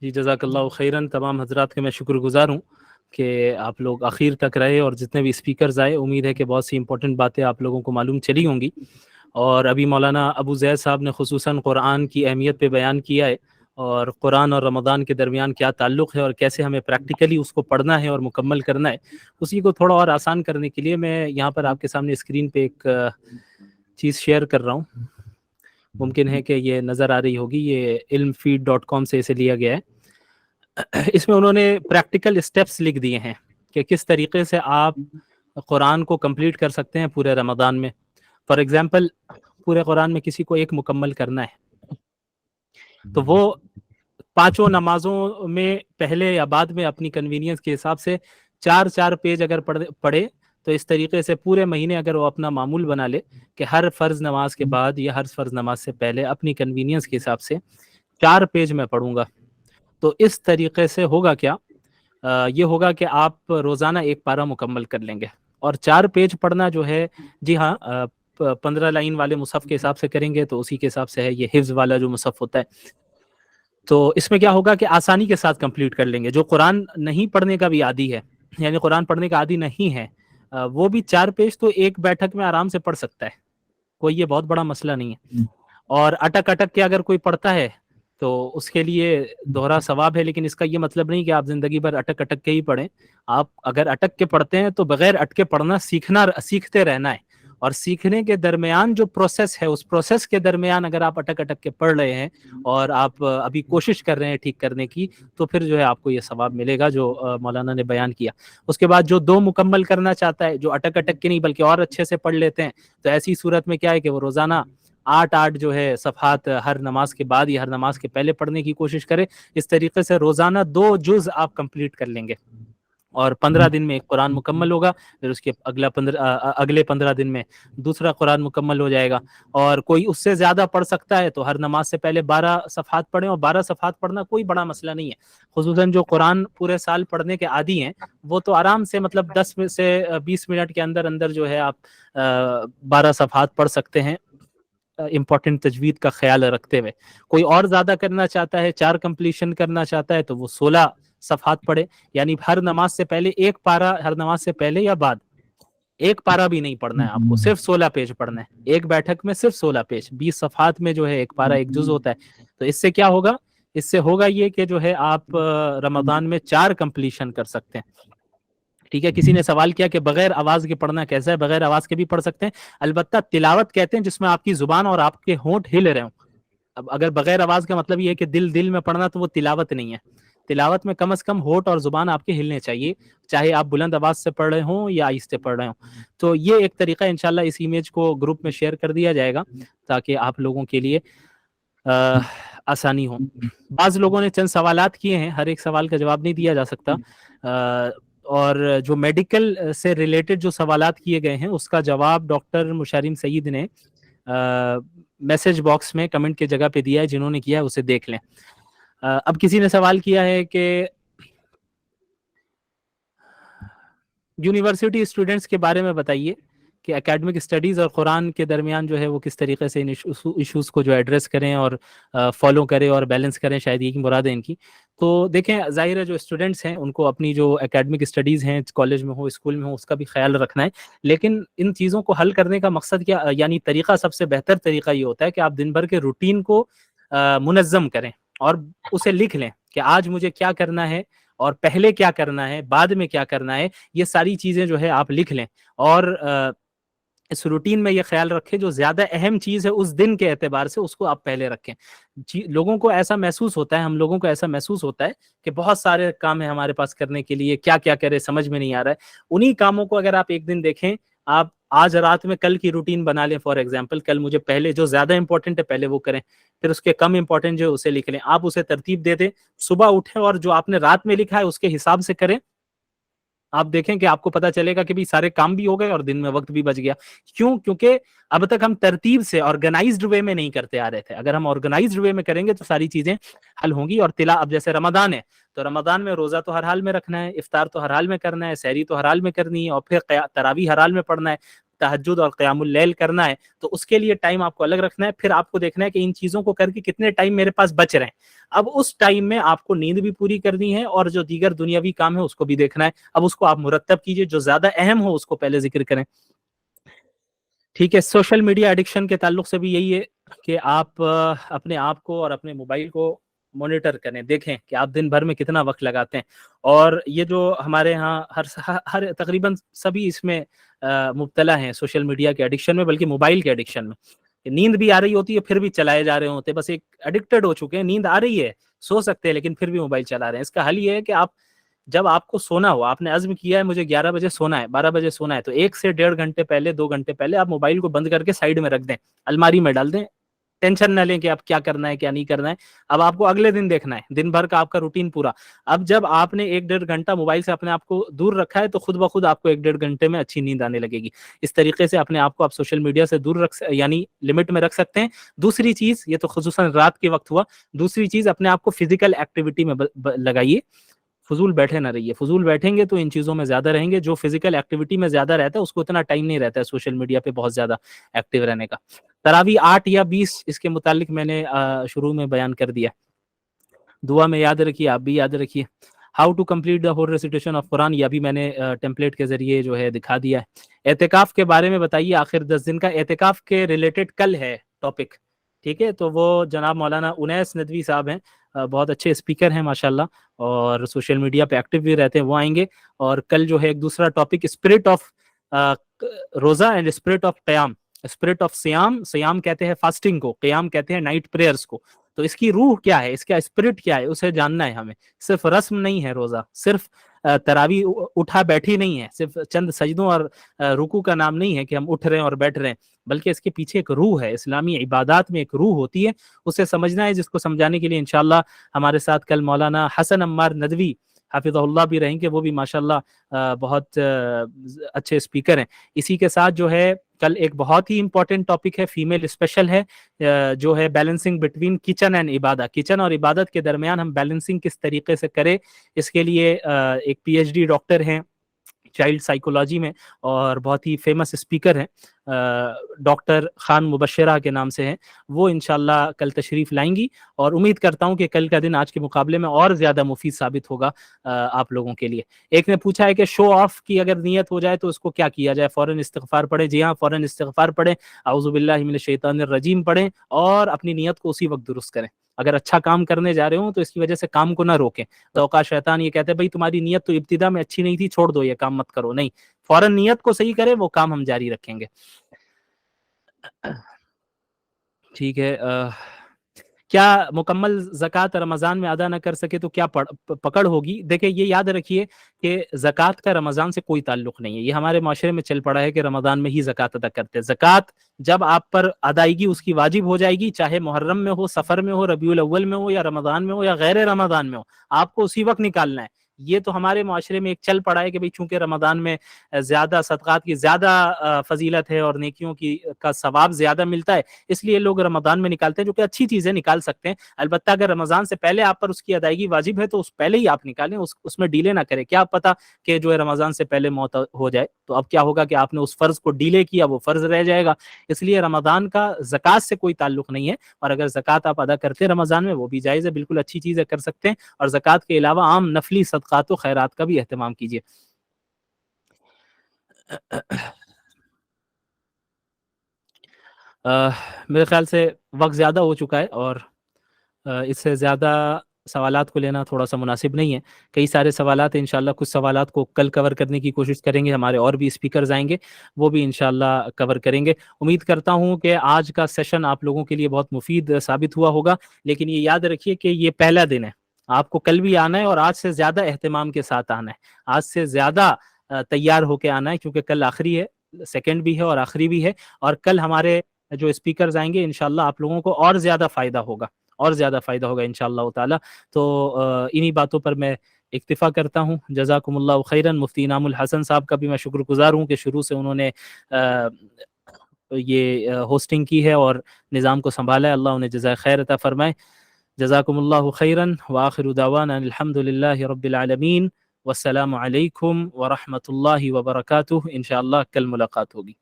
جی جزاکاللہ خیرن، تمام حضرات کے میں شکر گزار ہوں کہ آپ لوگ آخر تک رہے، اور جتنے بھی اسپیکرز آئے امید ہے کہ بہت سی امپورٹنٹ باتیں آپ لوگوں کو معلوم چلی ہوں گی. اور ابھی مولانا ابو زید صاحب نے خصوصاً قرآن کی اہمیت پہ بیان کیا ہے، اور قرآن اور رمضان کے درمیان کیا تعلق ہے اور کیسے ہمیں پریکٹیکلی اس کو پڑھنا ہے اور مکمل کرنا ہے. اسی کو تھوڑا اور آسان کرنے کے لیے میں یہاں پر آپ کے سامنے اسکرین پہ ایک چیز شیئر کر رہا ہوں. ممکن ہے کہ یہ نظر آ رہی ہوگی، یہ ilmfeed.com سے اسے لیا گیا ہے. اس میں انہوں نے پریکٹیکل اسٹیپس لکھ دیے ہیں کہ کس طریقے سے آپ قرآن کو کمپلیٹ کر سکتے ہیں پورے رمضان میں. فار ایگزامپل، پورے قرآن میں کسی کو ایک مکمل کرنا ہے تو وہ 5 نمازوں میں پہلے یا بعد میں اپنی کنوینئنس کے حساب سے 4 پیج اگر پڑھے تو اس طریقے سے پورے مہینے اگر وہ اپنا معمول بنا لے کہ ہر فرض نماز کے بعد یا ہر فرض نماز سے پہلے اپنی کنوینئنس کے حساب سے 4 پیج میں پڑھوں گا، تو اس طریقے سے ہوگا کیا؟ یہ ہوگا کہ آپ روزانہ ایک پارہ مکمل کر لیں گے. اور 4 پیج پڑھنا جو ہے، جی ہاں، 15 لائن والے مصحف کے حساب سے کریں گے تو اسی کے حساب سے ہے یہ حفظ والا جو مصحف ہوتا ہے. تو اس میں کیا ہوگا کہ آسانی کے ساتھ کمپلیٹ کر لیں گے. جو قرآن نہیں پڑھنے کا بھی عادی ہے، یعنی قرآن پڑھنے کا عادی نہیں ہے، وہ بھی 4 پیج تو ایک بیٹھک میں آرام سے پڑھ سکتا ہے، کوئی یہ بہت بڑا مسئلہ نہیں ہے. اور اٹک اٹک کے اگر کوئی پڑھتا ہے تو اس کے لیے دوہرا ثواب ہے، لیکن اس کا یہ مطلب نہیں کہ آپ زندگی بھر اٹک اٹک کے ہی پڑھیں. آپ اگر اٹک کے پڑھتے ہیں تو بغیر اٹکے پڑھنا سیکھتے رہنا ہے. اور سیکھنے کے درمیان جو پروسیس ہے، اس پروسیس کے درمیان اگر آپ اٹک اٹک کے پڑھ رہے ہیں اور آپ ابھی کوشش کر رہے ہیں ٹھیک کرنے کی، تو پھر جو ہے آپ کو یہ ثواب ملے گا جو مولانا نے بیان کیا. اس کے بعد جو 2 مکمل کرنا چاہتا ہے، جو اٹک اٹک کے نہیں بلکہ اور اچھے سے پڑھ لیتے ہیں، تو ایسی صورت میں کیا ہے کہ وہ روزانہ 8 جو ہے صفحات ہر نماز کے بعد یا ہر نماز کے پہلے پڑھنے کی کوشش کرے. اس طریقے سے روزانہ 2 جز آپ کمپلیٹ کر لیں گے، اور 15 دن میں ایک قرآن مکمل ہوگا. پھر اس کے اگلے 15 دن میں دوسرا قرآن مکمل ہو جائے گا. اور کوئی اس سے زیادہ پڑھ سکتا ہے تو ہر نماز سے پہلے 12 صفحات پڑھیں، اور 12 صفحات پڑھنا کوئی بڑا مسئلہ نہیں ہے. خصوصاً جو قرآن پورے سال پڑھنے کے عادی ہیں وہ تو آرام سے مطلب 10 سے 20 منٹ کے اندر اندر جو ہے آپ 12 صفحات پڑھ سکتے ہیں، امپورٹنٹ تجوید کا خیال رکھتے ہوئے. کوئی اور زیادہ کرنا چاہتا ہے، 4 کمپلیشن کرنا چاہتا ہے، تو وہ 16 صفحات پڑھے. یعنی ہر نماز سے پہلے ایک پارہ، ہر نماز سے پہلے یا بعد ایک پارہ بھی نہیں پڑھنا ہے آپ کو، صرف 16 پیج پڑھنا ہے. ایک بیٹھک میں صرف 16 پیج، 20 صفحات میں جو ہے ایک پارہ ایک جز ہوتا ہے. تو اس سے کیا ہوگا؟ اس سے ہوگا یہ کہ جو ہے آپ رمضان میں 4 کمپلیشن کر سکتے ہیں. ٹھیک ہے. کسی نے سوال کیا کہ بغیر آواز کے پڑھنا کیسا ہے؟ بغیر آواز کے بھی پڑھ سکتے ہیں، البتہ تلاوت کہتے ہیں جس میں آپ کی زبان اور آپ کے ہونٹ ہل رہے ہوں. اب اگر بغیر آواز کا مطلب یہ ہے کہ دل میں پڑھنا، تو وہ تلاوت نہیں ہے. تلاوت میں کم از کم ہونٹ اور زبان آپ کے ہلنے چاہیے، چاہے آپ بلند آواز سے پڑھ رہے ہوں یا آہستہ پڑھ رہے ہوں. تو یہ ایک طریقہ انشاءاللہ اس ایمیج کو گروپ میں شیئر کر دیا جائے گا تاکہ آپ لوگوں کے لیے آسانی ہو. بعض لوگوں نے چند سوالات کیے ہیں، ہر ایک سوال کا جواب نہیں دیا جا سکتا. اور جو میڈیکل سے ریلیٹڈ جو سوالات کیے گئے ہیں اس کا جواب ڈاکٹر مشارم سعید نے میسج باکس میں کمنٹ کی جگہ پہ دیا ہے. جنہوں نے کیا ہے اسے دیکھ لیں. اب کسی نے سوال کیا ہے کہ یونیورسٹی اسٹوڈنٹس کے بارے میں بتائیے کہ اکیڈمک اسٹڈیز اور قرآن کے درمیان جو ہے وہ کس طریقے سے ان ایشوز کو جو ایڈریس کریں اور فالو کریں اور بیلنس کریں، شاید یہ مراد ہے ان کی. تو دیکھیں، ظاہر ہے جو اسٹوڈنٹس ہیں ان کو اپنی جو اکیڈمک اسٹڈیز ہیں، کالج میں ہو اسکول میں ہو، اس کا بھی خیال رکھنا ہے. لیکن ان چیزوں کو حل کرنے کا مقصد کیا، یعنی طریقہ، سب سے بہتر طریقہ یہ ہوتا ہے کہ آپ دن بھر کے روٹین کو منظم کریں اور اسے لکھ لیں کہ آج مجھے کیا کرنا ہے اور پہلے کیا کرنا ہے، بعد میں کیا کرنا ہے. یہ ساری چیزیں جو ہے آپ لکھ لیں، اور اس روٹین میں یہ خیال رکھیں جو زیادہ اہم چیز ہے اس دن کے اعتبار سے اس کو آپ پہلے رکھیں. لوگوں کو ایسا محسوس ہوتا ہے، ہم لوگوں کو ایسا محسوس ہوتا ہے کہ بہت سارے کام ہیں ہمارے پاس کرنے کے لیے، کیا کیا کرے سمجھ میں نہیں آ رہا ہے. انہی کاموں کو اگر آپ ایک دن دیکھیں، آپ آج رات میں کل کی روٹین بنا لیں. فار ایگزامپل، کل مجھے پہلے جو زیادہ امپورٹنٹ ہے پہلے وہ کریں، پھر اس کے کم امپورٹنٹ جو اسے لکھ لیں. آپ اسے ترتیب دے دیں، صبح اٹھیں اور جو آپ نے رات میں لکھا ہے اس کے حساب سے کریں. آپ دیکھیں کہ آپ کو پتا چلے گا کہ بھی سارے کام بھی ہو گئے اور دن میں وقت بھی بچ گیا. کیوں؟ کیونکہ اب تک ہم ترتیب سے آرگنائزڈ وے میں نہیں کرتے آ رہے تھے. اگر ہم آرگنائزڈ وے میں کریں گے تو ساری چیزیں حل ہوں گی. اور اب جیسے رمضان ہے تو رمضان میں روزہ تو ہر حال میں رکھنا ہے، افطار تو ہر حال میں کرنا ہے، سحری تو ہر حال میں کرنی ہے، اور پھر تراویح ہر حال میں پڑھنا ہے. तहज्जुद और क़यामुल लैल करना है तो उसके लिए टाइम आपको अलग रखना है। फिर आपको देखना है कि इन चीज़ों को करके कितने टाइम मेरे पास बच रहे हैं। अब उस टाइम में आपको नींद भी पूरी करनी है और जो दीगर दुनियावी काम है उसको भी देखना है। अब उसको आप मुरत्तब कीजिए, जो ज़्यादा अहम हो उसको पहले ज़िक्र करें। ठीक है, सोशल मीडिया एडिक्शन के ताल्लुक से भी यही है कि आप अपने आप को और अपने मोबाइल को मॉनिटर करें, देखें कि आप दिन भर में कितना वक्त लगाते हैं। और ये जो हमारे यहाँ हर तकरीबन सभी इसमें मुब्तला हैं सोशल मीडिया के एडिक्शन में, बल्कि मोबाइल के एडिक्शन में। नींद भी आ रही होती है फिर भी चलाए जा रहे होते हैं, बस एक एडिक्टेड हो चुके हैं। नींद आ रही है, सो सकते हैं, लेकिन फिर भी मोबाइल चला रहे हैं। इसका हल ये है कि आप जब आपको सोना हो, आपने अज़्म किया है मुझे 11 बजे सोना है, 12 बजे सोना है, तो 1 से 1.5 घंटे पहले, 2 घंटे पहले आप मोबाइल को बंद करके साइड में रख दें, अलमारी में डाल दें। टेंशन ना लें कि अब क्या करना है क्या नहीं करना है। अब आपको अगले दिन देखना है, दिन भर का आपका रूटीन पूरा। अब जब आपने 1-1.5 घंटा मोबाइल से अपने आप को दूर रखा है तो खुद ब खुद आपको 1-1.5 घंटे में अच्छी नींद आने लगेगी। इस तरीके से अपने आप को आप सोशल मीडिया से दूर यानी लिमिट में रख सकते हैं। दूसरी चीज़, ये तो खुसूसन रात के वक्त हुआ, दूसरी चीज़ अपने आप को फिजिकल एक्टिविटी में लगाइए। फजूल बैठे ना रहिए, फजूल बैठेंगे तो इन चीज़ों में ज़्यादा रहेंगे। जो फिजिकल एक्टिविटी में ज़्यादा रहता है उसको इतना टाइम नहीं रहता है सोशल मीडिया पे बहुत ज़्यादा एक्टिव रहने का। तरावी 8 या 20 इसके मुतालिक मैंने शुरू में बयान कर दिया। दुआ में याद रखिए, आप भी याद रखिए। How to complete the whole recitation of Quran, ये भी मैंने टेम्पलेट के जरिए जो है दिखा दिया है। एतिकाफ के बारे में बताइए, आखिर 10 दिन का एतिकाफ के रिलेटेड कल है टॉपिक, ठीक है। तो वो जनाब मौलाना उनैस नदवी साहब हैं, बहुत अच्छे स्पीकर हैं माशाल्लाह, और सोशल मीडिया पे एक्टिव भी रहते हैं, वो आएंगे। और कल जो है एक दूसरा topic, spirit of roza and spirit of qiyam. Spirit of siyam, सियाम कहते हैं फास्टिंग को, क़याम कहते हैं नाइट प्रेयर्स को। तो इसकी रूह क्या है, इसका स्पिरिट क्या है, उसे जानना है हमें। सिर्फ रस्म नहीं है रोज़ा, सिर्फ तरावी उठा बैठी नहीं है, सिर्फ चंद सजदों और रुकू का नाम नहीं है कि हम उठ रहे हैं और बैठ रहे हैं, बल्कि इसके पीछे एक रूह है। इस्लामी इबादत में एक रूह होती है, उसे समझना है, जिसको समझाने के लिए इंशाअल्लाह हमारे साथ कल मौलाना हसन अम्मार नदवी हाफिज़हुल्लाह भी रहेंगे। वो भी माशाअल्लाह बहुत अच्छे स्पीकर हैं। इसी के साथ जो है कल एक बहुत ही इंपॉर्टेंट टॉपिक है, फीमेल स्पेशल है, जो है बैलेंसिंग बिटवीन किचन एंड इबादत। किचन और इबादत के दरमियान हम बैलेंसिंग किस तरीके से करें, इसके लिए एक पीएचडी डॉक्टर हैं चाइल्ड साइकोलॉजी में और बहुत ही फेमस स्पीकर हैं, डॉक्टर खान मुबशरा के नाम से हैं। वो इंशाल्लाह कल तशरीफ़ लाएंगी और उम्मीद करता हूं कि कल का दिन आज के मुकाबले में और ज़्यादा मुफीद साबित होगा आप लोगों के लिए। एक ने पूछा है कि शो ऑफ की अगर नीयत हो जाए तो उसको क्या किया जाए, फ़ौरन इस्तिग़फ़ार पढ़ें। जी हाँ, फ़ौरन इस्तिग़फ़ार पढ़ें, औज़ु बिल्लाहि मिनश शैतानिर रजीम पढ़ें और अपनी नीयत को उसी वक्त दुरुस्त करें। अगर अच्छा काम करने जा रहे हो तो इसकी वजह से काम को ना रोकें। तो औकात शैतान ये कहते हैं भाई तुम्हारी नीयत तो इब्तिदा में अच्छी नहीं थी, छोड़ दो ये काम मत करो। नहीं, फौरन नीयत को सही करें, वो काम हम जारी रखेंगे। ठीक है, क्या मुकम्मल ज़कात रमज़ान में अदा न कर सके तो क्या पकड़ होगी? देखिए, ये याद रखिए कि ज़कात का रमज़ान से कोई ताल्लुक़ नहीं है। ये हमारे माशरे में चल पड़ा है कि रमज़ान में ही ज़कात अदा करते हैं। ज़कात जब आप पर अदायगी उसकी वाजिब हो जाएगी, चाहे मुहर्रम में हो, सफ़र में हो, रबीउल अव्वल में हो, या रमज़ान में हो, या गैर रमज़ान में हो, आपको उसी वक्त निकालना है। ये तो हमारे माशरे में एक चल पड़ा है कि भाई चूंकि रमज़ान में ज़्यादा सदक़ात की ज़्यादा फ़जीलत है और नेकियों की का सवाब ज़्यादा मिलता है, इसलिए लोग रमज़ान में निकालते हैं, जो कि अच्छी चीज़ है, निकाल सकते हैं। अलबत्ता अगर रमज़ान से पहले आप पर उसकी अदायगी वाजिब है तो उस पहले ही आप निकालें, उसमें डिले ना करें। क्या पता कि जो है रमज़ान से पहले मौत हो जाए, तो अब क्या होगा कि आपने उस फ़र्ज़ को डिले किया, वो फ़र्ज़ रह जाएगा। इसलिए रमज़ान का ज़कात से कोई ताल्लुक़ नहीं है, और अगर ज़कात आप अदा करते हैं रमज़ान में, वो भी जायज़ है, बिल्कुल अच्छी चीज़ है, कर सकते हैं। और ज़कात के अलावा आम नफली सदक़ात व खैरात का भी एहतमाम कीजिए। मेरे ख्याल से वक्त ज़्यादा हो चुका है और इससे ज़्यादा सवालात को लेना थोड़ा-सा मुनासिब नहीं है। कई सारे सवालात हैं, इंशाअल्लाह कुछ सवालात को कल कवर करने की कोशिश करेंगे। हमारे और भी स्पीकर्स आएँगे, वो भी इंशाअल्लाह कवर करेंगे। उम्मीद करता हूँ कि आज का सेशन आप लोगों के लिए बहुत मुफ़ीद साबित हुआ होगा। लेकिन ये याद रखिए कि ये पहला दिन है, आपको कल भी आना है और आज से ज़्यादा एहतिमाम के साथ आना है। आज से ज़्यादा तैयार होके आना है, क्योंकि कल आखिरी है, सेकंड भी है और आखिरी भी है। और कल हमारे जो स्पीकर्स आएँगे, इंशाअल्लाह आप लोगों को और ज़्यादा फ़ायदा होगा, और ज़्यादा फ़ायदा होगा इंशाअल्लाह ताला। तो इन्हीं बातों पर मैं इक्तिफ़ा करता हूँ। जज़ाकुमुल्लाहु खैरन। मुफ्ती इनामुल हसन साहब का भी मैं शुक्रगुज़ार हूँ कि शुरू से उन्होंने ये होस्टिंग की है और निज़ाम को सँभाला है। अल्लाह उन्हें जज़ाए खैर अता फ़रमाए। जज़ाकुमुल्लाहु खैरन व आखिरु दावाना अनिल हम्दुलिल्लाहि रब्बिल आलमीन। वस्सलामु अलैकुम व रहमतुल्लाहि व बरकातुहू। इंशाअल्लाह कल मुलाकात होगी।